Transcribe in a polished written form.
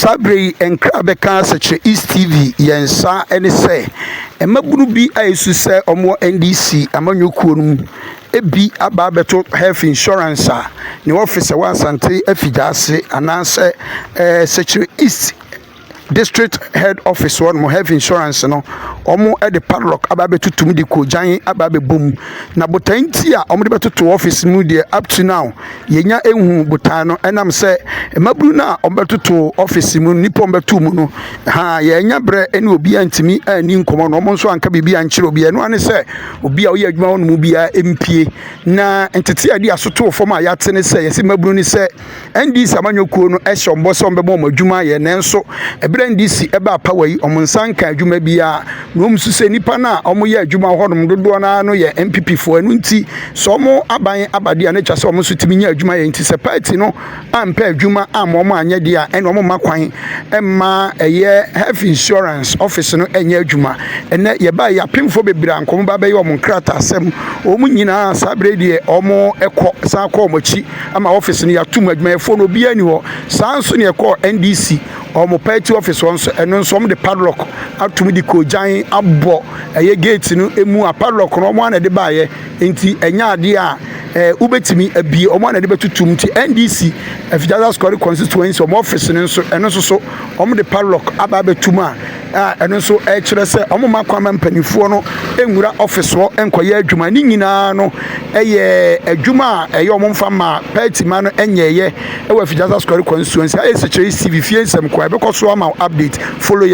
Sabre enkra beka seche East TV yensa ene se emabunu bi ayesu se omo NDC amanyokuo no ebi aba beto health insurance ne office wa Asante afidase anase seche East district head office one mo health insurance no omo e de padlock aba betutum di kojan aba bebom na botanti a omo de betoto office mu de up to now yenya ehu botan no enam se emabru na omo betoto office mu nipo betu mu no ha yenya bre ene obi antimi ani nkomo no omo nso anka bibi ankyere obi eno ane se obi a oye adwuma won mu bia empie na entete ade asoto fom a yatene se yesi mabru ni se NDC amanyokuo no e hyombo se ombebo mo adwuma ye nenso NDC eba power yi omonsanka adwuma bia no msuse nipa na omo ye adwuma hodom dodo na no ye MPP fo anu nti so omo aban abade na twa se omo so timi nya adwuma ye nti se party no ampa adwuma omo anya dia ene omo makwan emma eye health insurance office no enya adwuma ene ye ba ya pemfo bebira nkomo ba be ye omo nkrata asem omo nyina sabre die omo ekọ sa akọ omo chi ama office no ya tum adwuma ye fo no bia ni ho sanso ne ekọ NDC omo party office onso eno nso omo de padlock atumi di kojan abo eye gate no emu a padlock no omo ana de baaye enti enya ade a ubetimi abi omo ana de betutum ti NDC Afijasa Square constituency omo office nso eno so omo de padlock aba betuma eno nso e kire se omo makwama mpanifo no enwura office wo enkoye adwuma ni nyina no eye adwuma eye omo mfa ma party ma no enyeye e wa Afijasa Square constituency e se kire CV fie nsem kwa be koso ama update follow